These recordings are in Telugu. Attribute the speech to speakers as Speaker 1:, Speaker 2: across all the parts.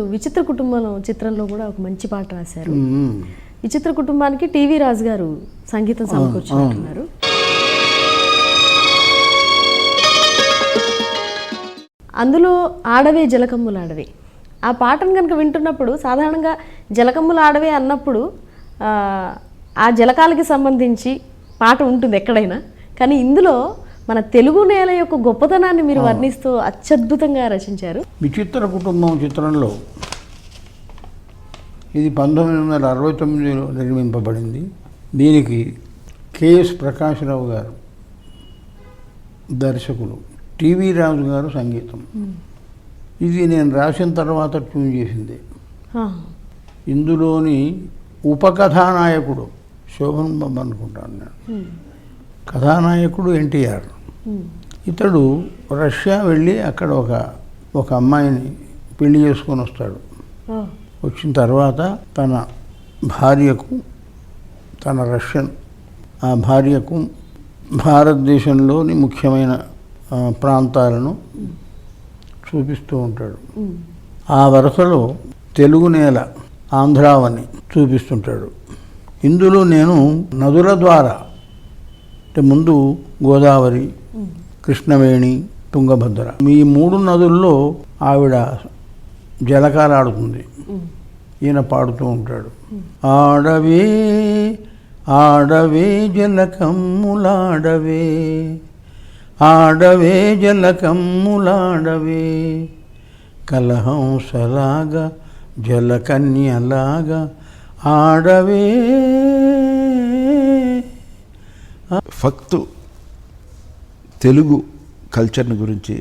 Speaker 1: మీరు విచిత్ర కుటుంబం చిత్రంలో కూడా ఒక మంచి పాట రాశారు. విచిత్ర కుటుంబానికి టీవీ రాజు గారు సంగీతం సమకూర్చుకుంటున్నారు. అందులో ఆడవే జలకమ్ములాడవే ఆ పాటను కనుక వింటున్నప్పుడు సాధారణంగా జలకమ్ములు ఆడవే అన్నప్పుడు ఆ జలకాలకి సంబంధించి పాట ఉంటుంది ఎక్కడైనా. కానీ ఇందులో మన తెలుగు నేల యొక్క గొప్పతనాన్ని మీరు వర్ణిస్తూ అత్యద్భుతంగా రచించారు.
Speaker 2: విచిత్ర కుటుంబం చిత్రంలో ఇది 1969లో నిర్మింపబడింది. దీనికి కెఎస్ ప్రకాశ్రావు గారు దర్శకులు, టీవీ రాజు గారు సంగీతం. ఇది నేను రాసిన తర్వాత ట్యూన్ చేసింది. ఇందులోని ఉపకథానాయకుడు శోభన్ బాబు అనుకుంటాను నేను, కథానాయకుడు ఎన్టీఆర్. ఇతడు రష్యా వెళ్ళి అక్కడ ఒక అమ్మాయిని పెళ్లి చేసుకొని వస్తాడు. వచ్చిన తర్వాత తన భార్యకు, తన రష్యన్ ఆ భార్యకు భారతదేశంలోని ముఖ్యమైన ప్రాంతాలను చూపిస్తూ ఉంటాడు. ఆ వరుసలో తెలుగు నేల ఆంధ్రావని చూపిస్తుంటాడు. ఇందులో నేను నదుల ద్వారా, అంటే ముందు గోదావరి, కృష్ణవేణి, తుంగభద్ర, ఈ 3 నదుల్లో ఆవిడ జలకాలాడుతుంది. ఈయన పాడుతూ ఉంటాడు, ఆడవే ఆడవే జలకమ్ములాడవే, ఆడవే జలకమ్ములాడవే, కలహంసలాగా జలకన్యలాగా ఆడవే.
Speaker 3: ఫక్తు తెలుగు కల్చర్ని గురించి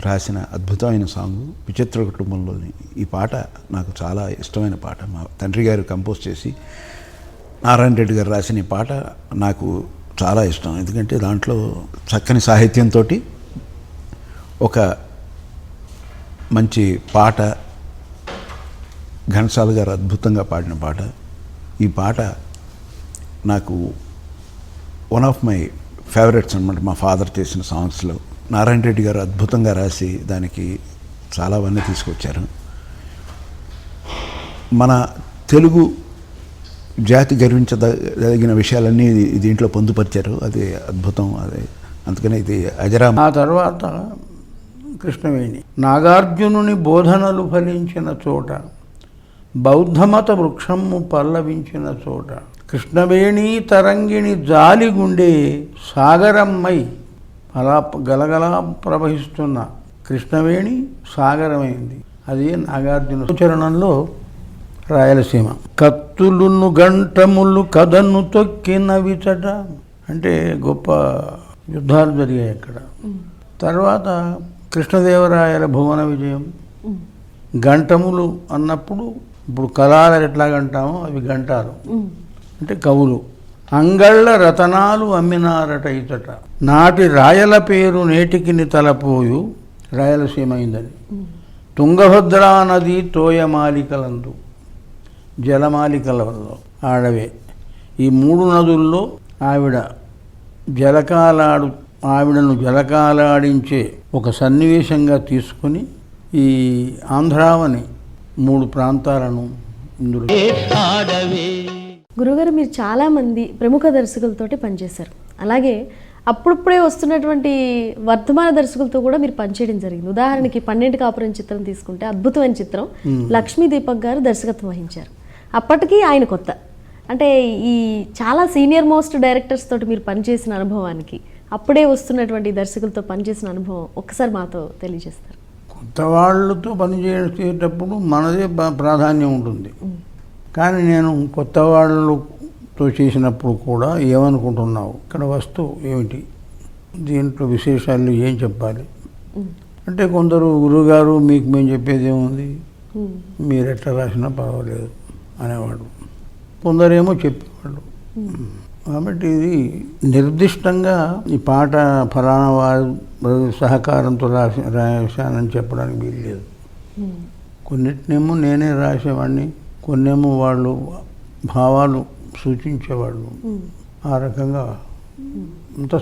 Speaker 3: రాసిన అద్భుతమైన సాంగ్ విచిత్ర కుటుంబంలోని ఈ పాట నాకు చాలా ఇష్టమైన పాట. మా తండ్రి గారు కంపోజ్ చేసి నారాయణ రెడ్డి గారు రాసిన ఈ పాట నాకు చాలా ఇష్టం. ఎందుకంటే దాంట్లో చక్కని సాహిత్యంతో ఒక మంచి పాట, ఘంటసాల గారు అద్భుతంగా పాడిన పాట. ఈ పాట నాకు వన్ ఆఫ్ మై ఫేవరెట్స్ అన్నమాట. మా ఫాదర్ చేసిన సాంగ్స్లో నారాయణ రెడ్డి గారు అద్భుతంగా రాసి దానికి చాలావన్నీ తీసుకొచ్చారు. మన తెలుగు జాతి గర్వించదగిన విషయాలన్నీ దీంట్లో పొందుపరిచారు. అది అద్భుతం. అది అందుకనే ఇది అజరామ.
Speaker 2: ఆ తర్వాత కృష్ణవేణి, నాగార్జునుని బోధనలు ఫలించిన చోట, బౌద్ధమత వృక్షము పల్లవించిన చోట, కృష్ణవేణి తరంగిణి జాలిగుండే సాగరమ్మై, అలా గలగలా ప్రవహిస్తున్న కృష్ణవేణి సాగరమైంది. అది నాగార్జున చరణంలో రాయలసీమ. కత్తులును గంటములు కథను తొక్కిన విచట, అంటే గొప్ప యుద్ధాలు జరిగాయి అక్కడ. తర్వాత కృష్ణదేవరాయల భువన విజయం. గంటములు అన్నప్పుడు ఇప్పుడు కళాలు ఎట్లాగంటామో అవి గంటాలు, అంటే కవులు. అంగళ్ళ రతనాలు అమ్మినారట ఇతట, నాటి రాయల పేరు నేటికిని తలపోయు, రాయలసీమ అయిందని. తుంగభద్రా నది తోయమాలికలందు, జలమాలికలలో ఆడవే. ఈ 3 నదుల్లో ఆవిడను జలకాలాడించే ఒక సన్నివేశంగా తీసుకుని ఈ ఆంధ్రావని 3 ప్రాంతాలను ఇందులో.
Speaker 1: గురుగారు, మీరు చాలామంది ప్రముఖ దర్శకులతోటి పనిచేశారు. అలాగే అప్పుడప్పుడే వస్తున్నటువంటి వర్ధమాన దర్శకులతో కూడా మీరు పనిచేయడం జరిగింది. ఉదాహరణకి 12 కాపురం చిత్రం తీసుకుంటే అద్భుతమైన చిత్రం, లక్ష్మీ దీపక్ గారు దర్శకత్వం వహించారు. అప్పటికీ ఆయన కొత్త, అంటే ఈ చాలా సీనియర్ మోస్ట్ డైరెక్టర్స్ తోటి మీరు పనిచేసిన అనుభవానికి, అప్పుడే వస్తున్నటువంటి దర్శకులతో పనిచేసిన అనుభవం ఒక్కసారి మాతో తెలియజేస్తారు.
Speaker 2: కొత్త వాళ్ళతో పనిచేసేటప్పుడు మనదే ప్రాధాన్యం ఉంటుంది. కానీ నేను కొత్త వాళ్ళతో చేసినప్పుడు కూడా ఏమనుకుంటున్నావు, ఇక్కడ వస్తువు ఏమిటి, దీంట్లో విశేషాలు ఏం చెప్పాలి అంటే, కొందరు గురువుగారు మీకు మేము చెప్పేది ఏముంది, మీరు ఎట్లా రాసినా పర్వాలేదు అనేవాడు. కొందరేమో చెప్పేవాళ్ళు. కాబట్టి ఇది నిర్దిష్టంగా ఈ పాట ఫలానా వారి సహకారంతో రాశానని చెప్పడానికి వీలు లేదు. కొన్నిటినేమో నేనే రాసేవాడిని, కొన్నేమో వాళ్ళు భావాలు సూచించేవాళ్ళు. ఆ రకంగా అంత